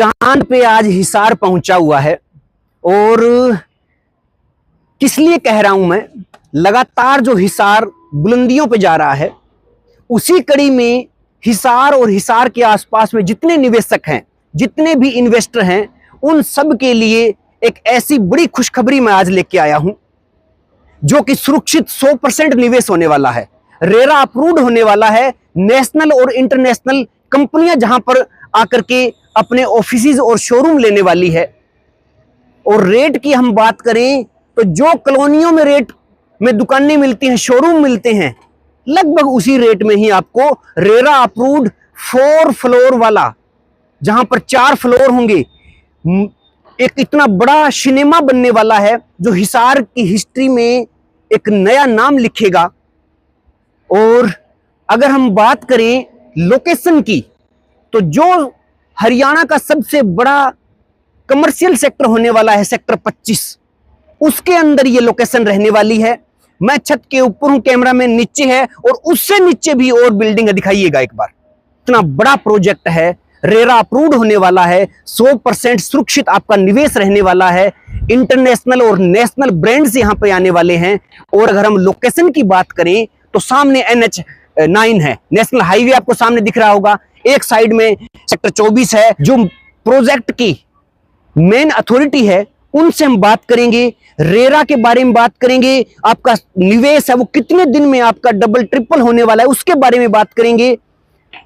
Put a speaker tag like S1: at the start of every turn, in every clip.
S1: चांद पे आज हिसार पहुंचा हुआ है। और किस लिए कह रहा हूं मैं, लगातार जो हिसार बुलंदियों पे जा रहा है, उसी कड़ी में हिसार और हिसार के आसपास में जितने निवेशक हैं, जितने भी इन्वेस्टर हैं, उन सब के लिए एक ऐसी बड़ी खुशखबरी मैं आज लेके आया हूं, जो कि सुरक्षित 100% निवेश होने वाला है, रेरा अप्रूव्ड होने वाला है। नेशनल और इंटरनेशनल कंपनियां जहां पर आकर के अपने ऑफिसेज और शोरूम लेने वाली है। और रेट की हम बात करें तो जो कॉलोनियों में रेट में दुकानें मिलती हैं, शोरूम मिलते हैं, लगभग उसी रेट में ही आपको रेरा अप्रूव्ड 4 फ्लोर वाला, जहां पर 4 फ्लोर होंगे, एक इतना बड़ा सिनेमा बनने वाला है जो हिसार की हिस्ट्री में एक नया नाम लिखेगा। और अगर हम बात करें लोकेशन की, तो जो हरियाणा का सबसे बड़ा कमर्शियल सेक्टर होने वाला है, सेक्टर 25, उसके अंदर ये लोकेशन रहने वाली है। मैं छत के ऊपर हूं, कैमरा में नीचे है, और उससे नीचे भी और बिल्डिंग है, दिखाइएगा एक बार। इतना बड़ा प्रोजेक्ट है, रेरा अप्रूव्ड होने वाला है, 100% सुरक्षित आपका निवेश रहने वाला है। इंटरनेशनल और नेशनल ब्रांड्स यहां पे आने वाले हैं। और अगर हम लोकेशन की बात करें तो सामने NH9 है, नेशनल हाईवे आपको सामने दिख रहा होगा, एक साइड में सेक्टर 24 है। जो प्रोजेक्ट की मेन अथॉरिटी है, उनसे हम बात करेंगे, रेरा के बारे में बात करेंगे, आपका निवेश है वो कितने दिन में आपका डबल ट्रिपल होने वाला है, उसके बारे में बात करेंगे।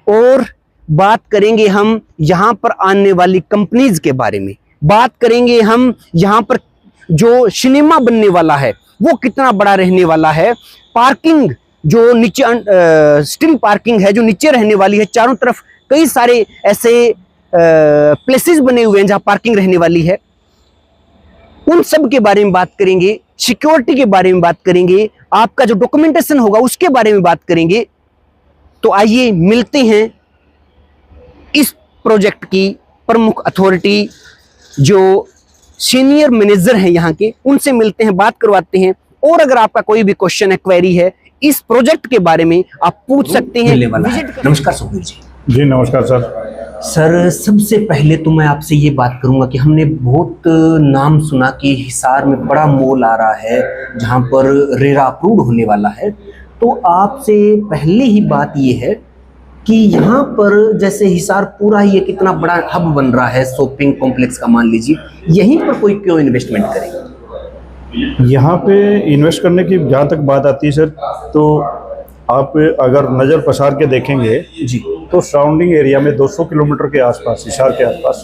S1: और बात करेंगे हम यहां पर आने वाली कंपनीज के बारे में, बात करेंगे हम यहां पर जो सिनेमा बनने वाला है वो कितना बड़ा रहने वाला है। पार्किंग जो नीचे स्टिल पार्किंग है जो नीचे रहने वाली है, चारों तरफ कई सारे ऐसे प्लेसेस बने हुए हैं जहां पार्किंग रहने वाली है, उन सब के बारे में बात करेंगे। सिक्योरिटी के बारे में बात करेंगे, आपका जो डॉक्यूमेंटेशन होगा उसके बारे में बात करेंगे। तो आइए मिलते हैं इस प्रोजेक्ट की प्रमुख अथॉरिटी, जो सीनियर मैनेजर हैं यहाँ के, उनसे मिलते हैं, बात करवाते हैं। और अगर आपका कोई भी क्वेश्चन है, क्वेरी है इस प्रोजेक्ट के बारे में, आप पूछ सकते हैं। नमस्कार सुखबीर जी।
S2: जी नमस्कार सर।
S1: सर, सबसे पहले तो मैं आपसे ये बात करूंगा कि हमने बहुत नाम सुना कि हिसार में बड़ा मॉल आ रहा है जहां पर रेरा अप्रूव्ड होने वाला है। तो आपसे पहले ही बात ये है कि यहाँ पर जैसे हिसार पूरा ही एक इतना बड़ा हब बन रहा है शॉपिंग कॉम्प्लेक्स का, मान लीजिए, यहीं पर कोई क्यों इन्वेस्टमेंट करेगा?
S2: यहाँ पे इन्वेस्ट करने की जहाँ तक बात आती है सर, तो आप अगर नज़र पसार के देखेंगे
S1: जी,
S2: तो सराउंडिंग एरिया में 200 किलोमीटर के आसपास, हिसार के आसपास,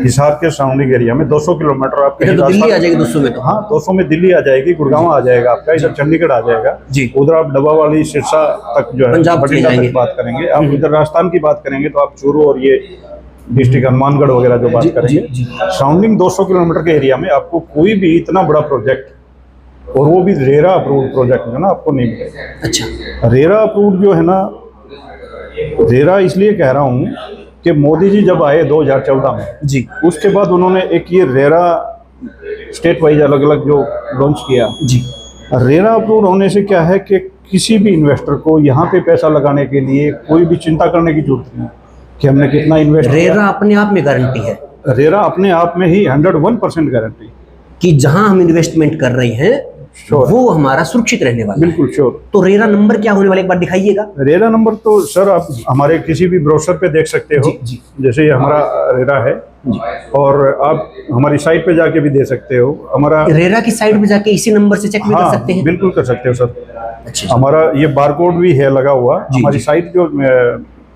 S2: हिसार के सराउंडिंग एरिया में 200 किलोमीटर आपके
S1: तो दिल्ली आ जाएगी 200 में। तो
S2: हाँ, 200 में दिल्ली आ जाएगी, गुड़गांव आ जाएगा आपका, इधर चंडीगढ़ आ जाएगा जी, उधर आप डब्बा वाली सिरसा तक जो है बठिंडा तक बात करेंगे। आप इधर राजस्थान की बात करेंगे तो आप चूरू और ये डिस्ट्रिक्ट हनुमानगढ़ वगैरह जो बात करेंगे, सराउंडिंग 200 किलोमीटर के एरिया में आपको कोई भी इतना बड़ा प्रोजेक्ट, और वो भी रेरा अप्रूव्ड प्रोजेक्ट जो है ना, आपको नहीं मिलेगा। अच्छा, रेरा अप्रूव्ड जो है ना, रेरा इसलिए कह रहा हूँ कि मोदी जी जब आए 2014 में जी, उसके बाद उन्होंने एक ये रेरा स्टेट वाइज अलग अलग जो लॉन्च किया जी। रेरा अप्रूव्ड होने से क्या है कि किसी भी इन्वेस्टर को यहाँ पे पैसा लगाने के लिए कोई भी चिंता करने की जरूरत नहीं कि हमने कितना इन्वेस्ट किया।
S1: रेरा अपने आप में गारंटी है,
S2: रेरा अपने आप में ही 101% गारंटी
S1: कि जहां हम इन्वेस्टमेंट कर रहे हैं वो हमारा सुरक्षित रहने वाला।
S2: बिल्कुल श्योर।
S1: तो रेरा नंबर क्या होने वाला, एक बार दिखाइएगा।
S2: रेरा नंबर तो सर आप हमारे किसी भी ब्रोशर पे देख सकते हो जी। जैसे ये हमारा रेरा है जी, और आप हमारी साइट पे जाके भी दे सकते हो। हमारा
S1: रेरा की साइट पे जाके इसी नंबर से चेक भी कर सकते हैं?
S2: बिल्कुल कर सकते हो सर।
S1: अच्छा,
S2: हमारा ये बारकोड भी है लगा हुआ, हमारी साइट जो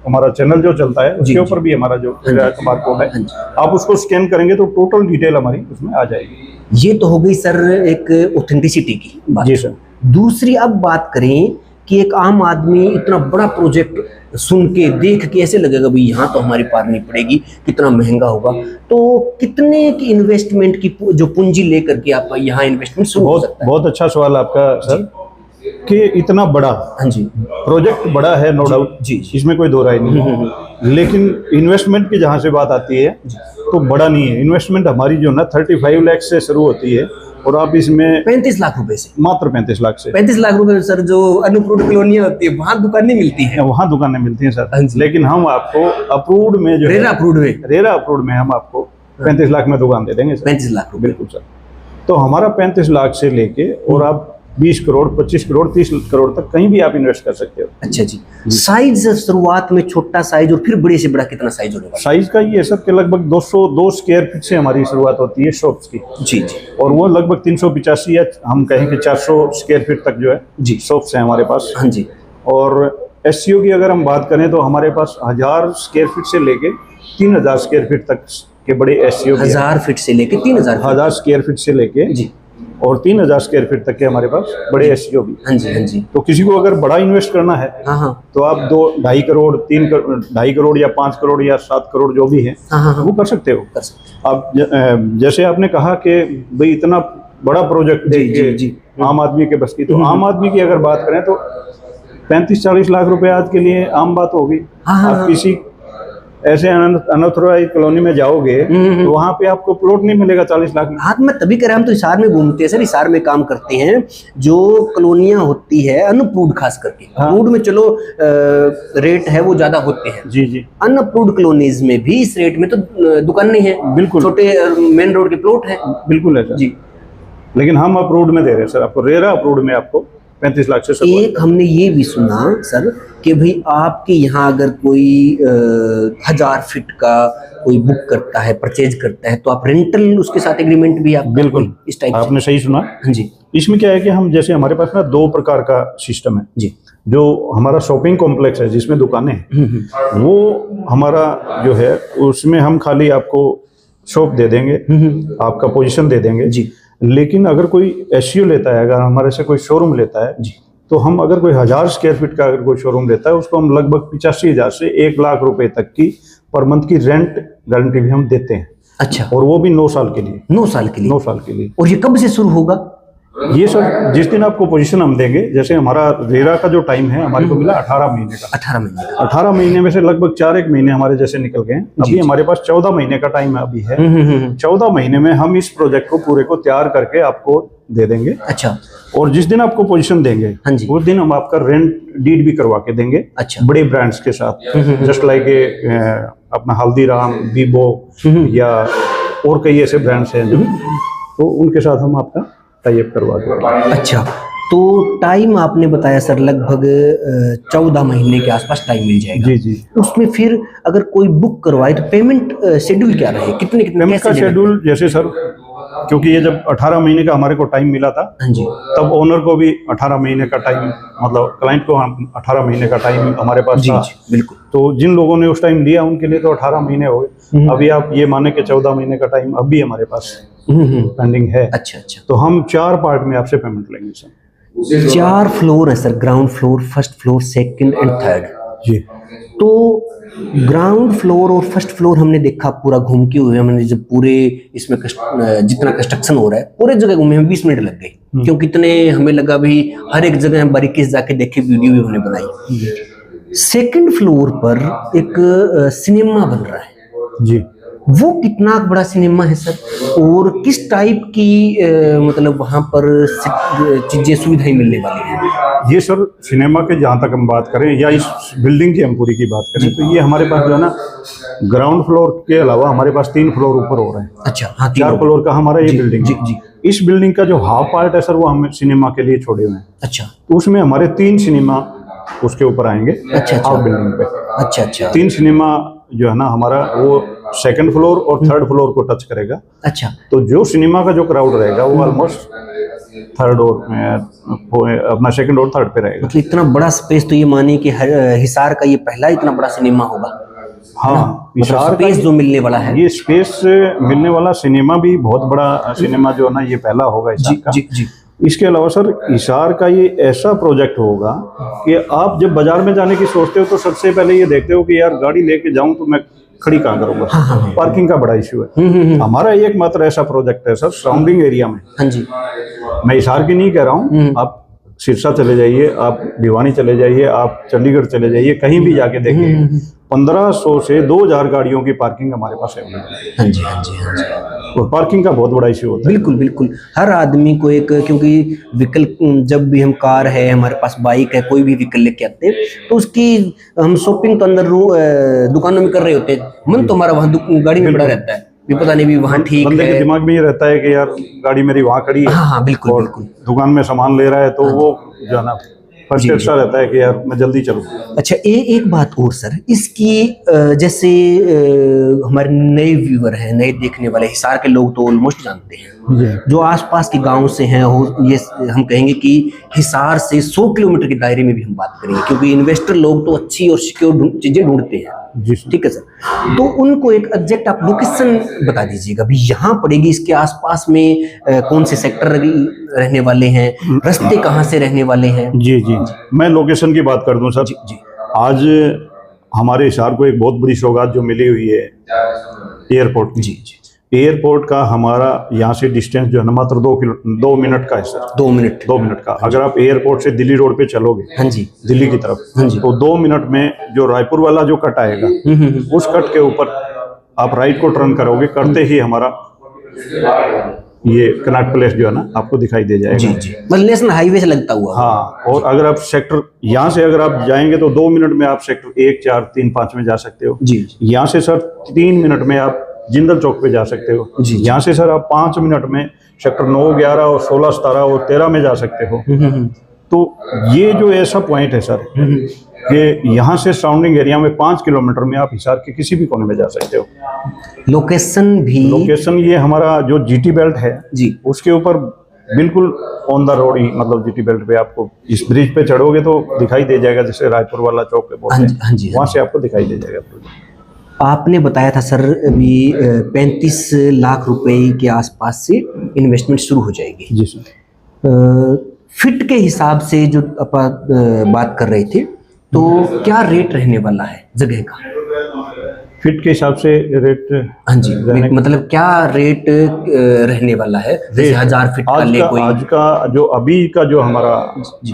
S2: हमारा चैनल जो चलता है उसके ऊपर भी हमारा जो बारकोड है, आप उसको स्कैन करेंगे तो टोटल डिटेल हमारी उसमें आ जाएगी।
S1: ये तो हो गई सर एक ऑथेंटिसिटी की बात। जी सर। दूसरी अब बात करें कि एक आम आदमी इतना बड़ा प्रोजेक्ट सुन के देख के ऐसे लगेगा भाई यहाँ तो हमारी पार नहीं पड़ेगी, कितना महंगा होगा। तो कितने की इन्वेस्टमेंट की जो पूंजी लेकर के आप यहाँ इन्वेस्टमेंट शुरू हो सकता है?
S2: बहुत अच्छा सवाल आपका सर, कि इतना बड़ा, हाँ जी, प्रोजेक्ट बड़ा है नो डाउट जी, इसमें कोई दो राय नहीं। लेकिन इन्वेस्टमेंट की जहाँ से बात आती है तो बड़ा नहीं है। इन्वेस्टमेंट हमारी जो ना 35 लाख से शुरू होती है और आप इसमें
S1: 35 लाख रुपए से,
S2: मात्र 35 लाख से
S1: 35 लाख रुपए सर, जो अनअप्रूव्ड कॉलोनियां होती है वहां दुकानें मिलती है,
S2: वहाँ दुकानें मिलती हैं
S1: हाँ
S2: सर।
S1: जी।
S2: लेकिन हम आपको अप्रूव्ड में जो
S1: रेरा अप्रूव्ड में,
S2: रेरा अप्रूव्ड में हम आपको 35 लाख में दुकान दे देंगे सर।
S1: 35 लाख रुपए।
S2: बिल्कुल सर। तो हमारा 35 लाख से लेके और आप 20 करोड़ 25 करोड़ 30 करोड़ तक कहीं भी आप इन्वेस्ट कर सकते हो।
S1: अच्छा जी। साइज शुरुआत में छोटा साइज और फिर बड़े से बड़ा कितना साइज होगा?
S2: साइज का ये सर के लगभग 202 स्क्वायर फीट से हमारी शुरुआत होती है शॉप्स की।
S1: जी जी।
S2: और वो लगभग 385 या हम कहें कि 400 स्क्वायर फीट तक जो है
S1: जी
S2: शॉप्स हैं हमारे पास।
S1: हाँ जी।
S2: और एससीओ की अगर हम बात करें तो हमारे पास 1000 स्क्वायर फीट से लेके 3000 स्क्वायर फीट तक के बड़े एससीओ
S1: 1000 फीट से लेके 3000
S2: 1000 स्क्वायर फीट से लेके
S1: जी,
S2: और 3000 स्क्वायर फीट तक के हमारे पास बड़े एससीओ भी।
S1: हाँ जी हाँ जी।
S2: तो किसी को अगर बड़ा इन्वेस्ट करना है
S1: हाँ हाँ
S2: तो आप 2-2.5 करोड़ 2.5 करोड़ या 5 करोड़ या 7 करोड़ जो भी है
S1: हाँ हाँ
S2: वो कर सकते हो।
S1: कर सकते
S2: अब जैसे आपने कहा कि भाई इतना बड़ा प्रोजेक्ट
S1: जी, जी, जी।
S2: आम आदमी के बस की, तो आम आदमी की अगर बात करें तो 35-40 लाख रुपए आज के लिए आम बात होगी।
S1: हाँ, हाँ,
S2: आप
S1: हाँ।
S2: किसी ऐसे अनऑथराइज कॉलोनी में जाओगे तो वहां पे आपको प्लॉट नहीं मिलेगा 40 लाख में।
S1: हाँ, तो मैं तभी कह रहा हम तो हिसार में घूमते हैं सर, हिसार में काम करते हैं। जो कॉलोनियां होती है अनअप्रूव्ड, खास करके अप्रूव्ड में चलो रेट है वो ज्यादा होते हैं,
S2: जी जी।
S1: अनअप्रूव्ड कॉलोनीज में भी इस रेट में तो दुकान नहीं है,
S2: बिल्कुल।
S1: छोटे मेन रोड के प्लॉट है।
S2: बिल्कुल है सर
S1: जी।
S2: लेकिन हम अप्रूव्ड में दे रहे हैं सर आपको, रेरा अप्रूव्ड में आपको 35 लाख से शुरुआत।
S1: एक हमने ये भी सुना सर कि भाई आपके यहाँ अगर कोई 1000 फीट का कोई बुक करता है, परचेज करता है, तो आप रेंटल उसके साथ एग्रीमेंट भी आप
S2: बिल्कुल
S1: इस टाइप
S2: आपने सही सुना।
S1: हाँ जी
S2: इसमें क्या है कि हम जैसे हमारे पास ना 2 प्रकार का सिस्टम है।
S1: जी।
S2: जो हमारा शॉपिंग कॉम्प्लेक्स है जिसमें दुकानें हैं वो हमारा जो है उसमें हम खाली आपको शॉप दे देंगे, आपका पोजीशन दे देंगे
S1: जी।
S2: लेकिन अगर कोई एससीओ लेता है, अगर हमारे से कोई शोरूम लेता है
S1: जी,
S2: तो हम अगर कोई 1000 स्क्वायर फीट का अगर कोई शोरूम लेता है उसको हम लगभग 85,000 से 1 लाख रुपए तक की पर मंथ की रेंट गारंटी भी हम देते हैं।
S1: अच्छा,
S2: और वो भी 9 साल के लिए।
S1: 9 साल के लिए?
S2: 9 साल के लिए।
S1: और ये कब से शुरू होगा?
S2: ये सर जिस दिन आपको पोजीशन हम देंगे, जैसे हमारा रेरा का जो टाइम है हमारे को मिला 18 महीने का।
S1: 18 महीने का।
S2: 18 महीने में से लगभग 4 महीने हमारे जैसे निकल गए। अभी हमारे पास 14 महीने का टाइम अभी है। 14 महीने में हम इस प्रोजेक्ट को पूरे को तैयार करके आपको दे देंगे।
S1: अच्छा।
S2: और जिस दिन आपको पोजीशन देंगे
S1: हाँ जी।
S2: उस दिन हम आपका रेंट डीड भी करवा के देंगे।
S1: अच्छा।
S2: बड़े ब्रांड्स के साथ, जस्ट लाइक अपना हल्दीराम, वीवो या और कई ऐसे ब्रांड्स हैं जो, तो उनके साथ हम आपका टाई अप करवा देंगे।
S1: अच्छा, तो टाइम आपने बताया सर लगभग 14 महीने के आसपास टाइम मिल जाएगा।
S2: जी जी।
S1: उसमें फिर अगर कोई बुक करवाए तो पेमेंट शेड्यूल क्या रहे, कितने
S2: पेमेंट का शेड्यूल जैसे सर, क्योंकि ये जब 18 महीने का हमारे को टाइम मिला था,
S1: हाँ जी,
S2: तब ओनर को भी 18 महीने का टाइम, मतलब क्लाइंट को हम 18 महीने का टाइम हमारे पास था।
S1: जी, बिल्कुल।
S2: तो जिन लोगों ने उस टाइम लिया उनके लिए तो 18 महीने हो गए। अभी आप ये माने कि 14 महीने का टाइम अभी हमारे पास पेंडिंग है।
S1: अच्छा अच्छा।
S2: तो हम 4 पार्ट में आपसे पेमेंट लेंगे सर।
S1: 4 फ्लोर है sir, ground floor, first floor, second and third.
S2: जी।
S1: तो ग्राउंड फ्लोर और फर्स्ट फ्लोर हमने देखा पूरा घूम के हुए, हमने जब पूरे इसमें जितना कंस्ट्रक्शन हो रहा है पूरे जगह घूमे, हम 20 मिनट लग गए, क्योंकि इतने हमें लगा भी हर एक जगह हम बारीकी से जाके देखे, वीडियो भी हमने बनाई। सेकंड फ्लोर पर एक सिनेमा बन रहा है
S2: जी।
S1: वो कितना बड़ा सिनेमा है सर, और किस टाइप की मतलब वहां पर चीजें सुविधाएं मिलने वाली हैं?
S2: ये सर सिनेमा के जहाँ तक हम बात करें या इस बिल्डिंग की हम पूरी की बात करें तो ये हमारे पास जो है ना, ग्राउंड फ्लोर के अलावा हमारे पास 3 फ्लोर ऊपर हो रहे हैं।
S1: अच्छा हाँ,
S2: 4 फ्लोर का हमारा ये बिल्डिंग
S1: जी
S2: है।
S1: जी।
S2: इस बिल्डिंग का जो हाफ पार्ट है सर वो हम सिनेमा के लिए छोड़े हुए हैं।
S1: अच्छा।
S2: तो उसमें हमारे 3 सिनेमा उसके ऊपर आएंगे।
S1: अच्छा अच्छा।
S2: हाफ बिल्डिंग पे
S1: अच्छा अच्छा।
S2: 3 सिनेमा जो है ना हमारा वो सेकंड फ्लोर और थर्ड फ्लोर को टच करेगा।
S1: अच्छा।
S2: तो जो सिनेमा का जो क्राउड रहेगा वो ऑलमोस्ट थर्ड और अपना सेकंड और थर्ड पे रहेगा।
S1: मतलब इतना बड़ा स्पेस, तो ये मानिए कि हिसार का ये पहला इतना बड़ा सिनेमा होगा।
S2: हाँ,
S1: हिसार स्पेस जो मिलने वाला है,
S2: ये स्पेस मिलने वाला सिनेमा भी बहुत बड़ा सिनेमा जो है ना ये पहला होगा हिसार का।
S1: जी जी।
S2: इसके अलावा सर हिसार का ये ऐसा प्रोजेक्ट होगा कि आप जब बाजार में जाने की सोचते हो तो सबसे पहले ये देखते हो कि यार गाड़ी लेके जाऊं तो मैं खड़ी कहाँ करूंगा। पार्किंग का बड़ा इश्यू है। हमारा एकमात्र ऐसा प्रोजेक्ट है सर सराउंडिंग एरिया में।
S1: हाँ जी।
S2: मैं हिसार की नहीं कह रहा हूँ, आप सिरसा चले जाइए, आप भिवानी चले जाइए, आप चंडीगढ़ चले जाइए, कहीं भी जाके देखिए 1500 से 2000 गाड़ियों की पार्किंग हमारे पास अवेलेबल है।
S1: हाँ जी, हाँ जी, हाँ जी।
S2: और पार्किंग का बहुत बड़ा इश्यू होता है।
S1: बिल्कुल बिल्कुल, हर आदमी को एक, क्योंकि विकल्प, जब भी हम कार है, हमारे पास बाइक है, कोई भी व्हीकल लेके आते हैं तो उसकी हम शॉपिंग तो अंदर दुकानों में कर रहे होते हैं, मन तो हमारा वहाँ गाड़ी में पड़ा रहता है, भी पता नहीं भी वहाँ ठीक
S2: बंदे के
S1: है।
S2: दिमाग में ये रहता है कि यार गाड़ी मेरी वहाँ खड़ी है।
S1: हाँ हाँ, बिल्कुल
S2: और
S1: बिल्कुल।
S2: दुकान में सामान ले रहा है तो वो जो है ना फर्स्ट एक्स्ट्रा रहता है कि यार मैं जल्दी चलूँ।
S1: अच्छा, एक बात और सर, इसकी जैसे हमारे नए व्यूअर हैं, नए देखने वाले, हिसार के लोग तो ऑलमोस्ट जानते हैं, जो आसपास के गांव से हैं, ये हम कहेंगे कि हिसार से 100 किलोमीटर के दायरे में भी हम बात करेंगे, क्योंकि इन्वेस्टर लोग तो अच्छी और सिक्योर चीजें ढूंढते हैं।
S2: जी सर।
S1: ठीक है सर, तो उनको एक एग्जैक्ट आप लोकेशन बता दीजिएगा, भी यहाँ पड़ेगी, इसके आसपास में कौन से सेक्टर रहने वाले हैं, रास्ते कहाँ से रहने वाले हैं।
S2: जी जी, मैं लोकेशन की बात कर दूं सर।
S1: जी।
S2: आज हमारे हिसार को एक बहुत बड़ी सौगात जो मिली हुई है एयरपोर्ट की।
S1: जी जी।
S2: एयरपोर्ट का हमारा यहाँ से डिस्टेंस जो है ना मात्र 2 मिनट का है सर।
S1: 2 मिनट।
S2: 2 मिनट का। अगर आप एयरपोर्ट से दिल्ली रोड पे चलोगे,
S1: हाँ जी,
S2: दिल्ली की तरफ,
S1: हाँ जी,
S2: तो 2 मिनट में जो रायपुर वाला जो कट आएगा, उस कट के ऊपर आप राइट को टर्न करोगे, करते ही हमारा ये कनॉट प्लेस जो है ना आपको दिखाई दे जाएगा।
S1: जी जी, मतलब नेशनल हाईवे से लगता हुआ।
S2: हाँ, और अगर आप सेक्टर यहाँ से अगर आप जाएंगे तो 2 मिनट में आप सेक्टर 1, 4, 3, 5 में जा सकते हो।
S1: जी।
S2: यहाँ से सर 3 मिनट में आप जिंदल चौक पे जा सकते हो।
S1: जी। यहाँ
S2: से सर आप 5 मिनट में सेक्टर 9, 11 और 16, 17 और 13 में जा सकते हो। तो ये जो ऐसा पॉइंट है सर कि यहाँ से सराउंडिंग एरिया में 5 किलोमीटर में आप हिसार के किसी भी कोने में जा सकते हो। लोकेशन ये हमारा जो जीटी बेल्ट है
S1: जी,
S2: उसके ऊपर बिल्कुल ऑन द रोड ही, मतलब जीटी बेल्ट पे आपको इस ब्रिज पे चढ़ोगे तो दिखाई दे जाएगा, जैसे रायपुर वाला चौक पे बोलते हैं,
S1: हाँ जी,
S2: वहाँ से आपको दिखाई दे जाएगा।
S1: आपने बताया था सर अभी 35 लाख रुपए के आसपास से इन्वेस्टमेंट शुरू हो जाएगी।
S2: जी सर।
S1: फिट के हिसाब से जो अपन बात कर रहे थे, तो क्या रेट रहने वाला है जगह का?
S2: फिट के हिसाब से रेट,
S1: हाँ जी, मतलब क्या रेट रहने वाला है, जैसे 1000 फीट का ले कोई?
S2: आज का जो अभी का जो हमारा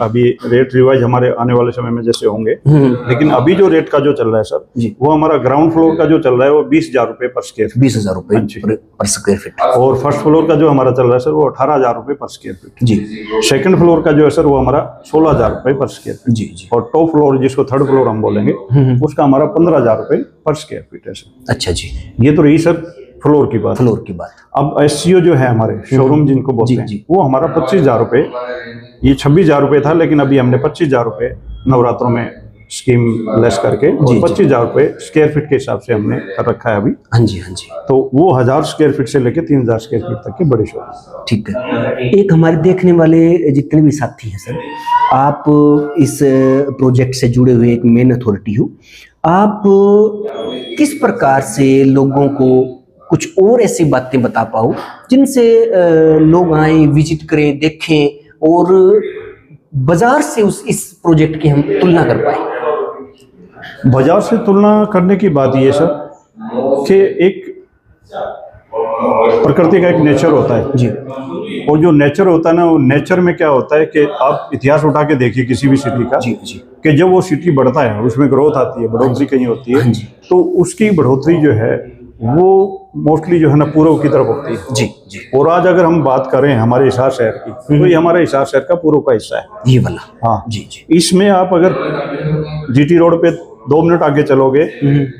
S2: अभी रेट रिवाइज हमारे आने वाले समय में जैसे होंगे, लेकिन अभी जो रेट का जो चल रहा है सर
S1: जी,
S2: वो हमारा ग्राउंड फ्लोर का जो चल रहा है वो 20,000 रुपए पर स्क्वायर फीट।
S1: 20,000 रुपए पर स्क्वायर फीट।
S2: और फर्स्ट फ्लोर का जो हमारा चल रहा है सर वो 18,000 रुपए पर स्क्वायर फीट।
S1: जी।
S2: सेकंड फ्लोर का जो है सर वो हमारा 16,000 रुपए पर स्क्वायर फीट।
S1: जी जी।
S2: और टॉप फ्लोर जिसको थर्ड फ्लोर हम बोलेंगे उसका हमारा 15,000 रुपए पर स्क्वायर फीट है सर।
S1: अच्छा जी,
S2: ये तो रही सर फ्लोर की बात। अब एससीओ जो है हमारे शोरूम जिनको बोलते हैं, वो हमारा 25,000 रुपए, ये 26,000 रुपए था, लेकिन अभी हमने 25,000 रुपए नवरात्रों में स्कीम लेस करके 25,000 रुपए स्क्वायर फीट के हिसाब से हमने कर रखा है अभी।
S1: हाँ जी, हाँ जी।
S2: तो वो 1000 स्क्वायर फीट से लेके 3000 स्क्वायर फीट तक के बड़े शोरूम।
S1: ठीक है। एक हमारे देखने वाले जितने भी साथी हैं सर, आप इस प्रोजेक्ट से जुड़े हुए एक मेन अथॉरिटी हो, आप किस प्रकार से लोगों को कुछ और ऐसी बातें बता पाओ जिनसे लोग आए, विजिट करें, देखें और बाजार से इस प्रोजेक्ट की हम तुलना कर पाए?
S2: बाजार से तुलना करने की बात ये सर कि एक प्रकृति का एक नेचर होता है
S1: जी,
S2: और जो नेचर होता है ना, वो नेचर में क्या होता है कि आप इतिहास उठा के देखिए किसी भी सिटी का,
S1: जी जी,
S2: कि जब वो सिटी बढ़ता है उसमें ग्रोथ आती है, बढ़ोतरी कहीं होती है, तो उसकी बढ़ोतरी जो है वो मोस्टली जो है ना पूर्व की तरफ होती है।
S1: जी जी।
S2: और आज अगर हम बात करें हमारे हिसार शहर की, तो ये हमारे हिसार शहर का पूर्व का हिस्सा है,
S1: ये वाला।
S2: हाँ
S1: जी जी।
S2: इसमें आप अगर जीटी रोड पे 2 मिनट आगे चलोगे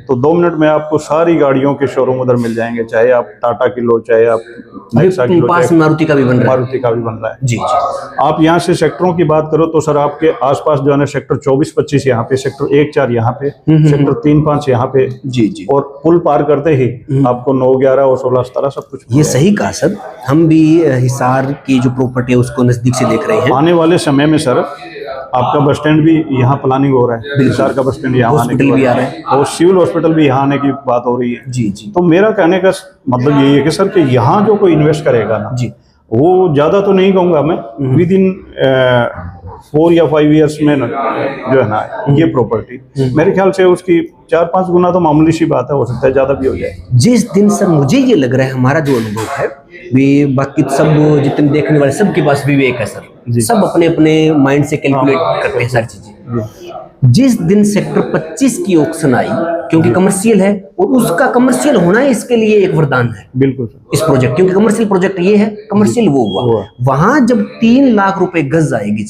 S2: तो 2 मिनट में आपको सारी गाड़ियों के शोरूम उधर मिल जाएंगे, चाहे आप टाटा की लो, चाहे आप नेक्सा की लो,
S1: पास मारुति का भी बन रहा है।
S2: मारुति का भी बन रहा है।
S1: जी जी।
S2: आप यहाँ से सेक्टरों की बात करो तो सर आपके आसपास जो है ना सेक्टर 24-25 यहाँ पे, सेक्टर 1, 4 यहाँ पे, सेक्टर 3, 5 यहाँ पे।
S1: जी जी।
S2: और पुल पार करते ही आपको 9, 11 और 16, 17 सब कुछ।
S1: ये सही कहा सर, हम भी हिसार की जो प्रॉपर्टी है उसको नजदीक से देख रहे हैं।
S2: आने वाले समय में सर आपका बस स्टैंड भी यहाँ प्लानिंग हो रहा है, हिसार का बस स्टैंड यहाँ आने की
S1: भी आ रहा है
S2: और सिविल हॉस्पिटल भी यहाँ आने की बात हो रही है।
S1: जी जी।
S2: तो मेरा कहने का मतलब यही है कि सर कि यहाँ जो कोई इन्वेस्ट करेगा ना जी, वो ज्यादा तो नहीं कहूँगा मैं, विद इन 4 या 5 ईयर्स में ना जो है ना ये प्रॉपर्टी मेरे ख्याल से उसकी 4-5 गुना तो मामूली सी बात है, हो सकता है ज्यादा भी हो जाए।
S1: जिस दिन सर मुझे ये लग रहा है, हमारा जो अनुभव है भी बाकी सब जितने देखने वाले सबके पास विवेक है सर, सब अपने अपने माइंड से कैलकुलेट करते हैं सारी चीजें। जिस दिन सेक्टर 25 की ऑक्शन आई, क्योंकि कमर्शियल है और उसका कमर्शियल होना ही इसके लिए एक वरदान है।
S2: बिल्कुल सर।
S1: इस प्रोजेक्ट, क्योंकि कमर्शियल प्रोजेक्ट ये है, कमर्शियल वो हुआ। वहां जब 3 लाख रुपए गज आएगी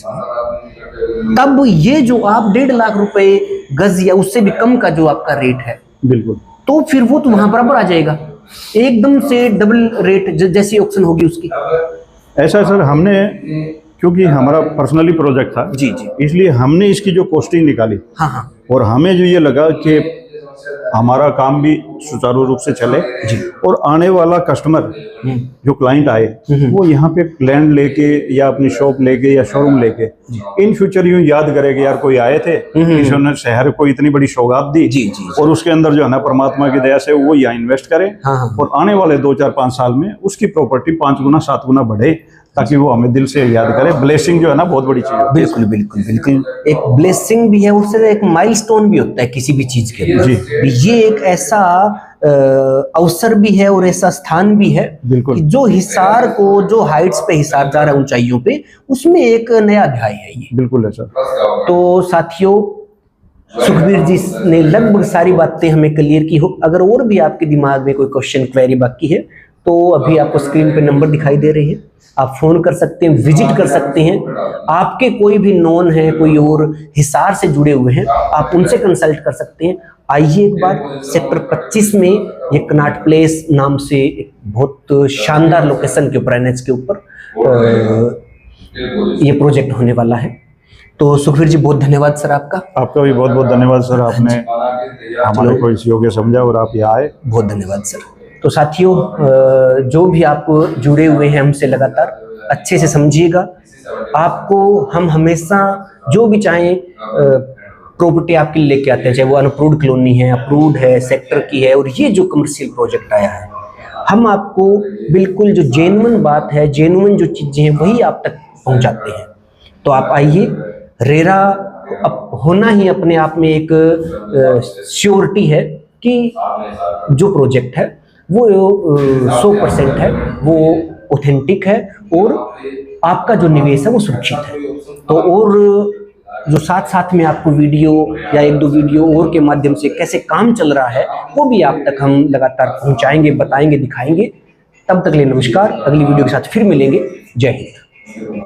S1: तब ये जो आप 1.5 लाख रुपए गज या उससे भी कम का जो आपका रेट है,
S2: बिल्कुल,
S1: तो फिर वो तो वहां बराबर आ जाएगा, एकदम से डबल रेट जैसी ऑक्शन होगी उसकी।
S2: ऐसा सर हमने, क्योंकि हमारा पर्सनली प्रोजेक्ट था
S1: जी जी,
S2: इसलिए हमने इसकी जो कॉस्टिंग निकाली,
S1: हाँ हाँ,
S2: और हमें जो ये लगा कि हमारा काम भी सुचारू रूप से चले
S1: जी,
S2: और आने वाला कस्टमर जो क्लाइंट आए वो यहाँ पे लैंड लेके या अपनी शॉप लेके या शोरूम लेके इन फ्यूचर यूं याद करे कि यार कोई आए थे, किसी शहर को इतनी बड़ी सौगात दी,
S1: जी, जी,
S2: और उसके अंदर जो है ना परमात्मा की दया से वो यहाँ इन्वेस्ट करे,
S1: हाँ,
S2: और आने वाले 2 4 5 साल में उसकी प्रॉपर्टी 5 गुना 7 गुना बढ़े, ताकि वो हमें दिल से याद करे। ब्लेसिंग जो है ना बहुत बड़ी चीज है।
S1: बिल्कुल बिल्कुल बिल्कुल, एक ब्लेसिंग भी है, उससे एक माइलस्टोन भी होता है किसी भी चीज के लिए। ये एक ऐसा अवसर भी है और ऐसा स्थान भी है कि जो हिसार को, जो हाइट्स पे हिसार जा रहा है ऊंचाइयों पे, उसमें एक नया अध्याय है ये।
S2: बिल्कुल है सर।
S1: तो साथियों, सुखबीर जी ने लगभग सारी बातें हमें क्लियर की हो। अगर और भी आपके दिमाग में कोई क्वेश्चन क्वेरी बाकी है तो अभी आपको स्क्रीन पे नंबर दिखाई दे रहे हैं, आप फोन कर सकते हैं, विजिट कर सकते हैं। आपके कोई भी नॉन है, कोई और हिसार से जुड़े हुए हैं, आप उनसे कंसल्ट कर सकते हैं। आइए एक बार सेक्टर 25 में ये कनॉट प्लेस नाम से एक बहुत शानदार लोकेशन के ऊपर, एनएच के ऊपर ये प्रोजेक्ट होने वाला है। तो सुखबीर जी बहुत धन्यवाद सर आपका।
S2: आपका भी बहुत बहुत धन्यवाद सर, आपने हमारे को इस योग्य समझा और आप यहाँ आए, बहुत
S1: धन्यवाद सर। तो साथियों, जो भी आप जुड़े हुए हैं हमसे लगातार, अच्छे से समझिएगा। आपको हम हमेशा जो भी चाहें प्रॉपर्टी आपके लिए लेके आते हैं, चाहे वो अनअप्रूव्ड कॉलोनी है, अप्रूव्ड है, सेक्टर की है, और ये जो कमर्शियल प्रोजेक्ट आया है, हम आपको बिल्कुल जो जेन्युइन बात है, जेन्युइन जो चीजें हैं वही आप तक पहुंचाते हैं। तो आप आइए, रेरा अब होना ही अपने आप में एक श्योरिटी है कि जो प्रोजेक्ट है वो 100% है, वो ऑथेंटिक है, और आपका जो निवेश है वो सुरक्षित है। तो और जो साथ साथ में आपको वीडियो या 1-2 वीडियो और के माध्यम से कैसे काम चल रहा है वो भी आप तक हम लगातार पहुंचाएंगे, बताएंगे, दिखाएंगे। तब तक के लिए नमस्कार, अगली वीडियो के साथ फिर मिलेंगे। जय हिंद।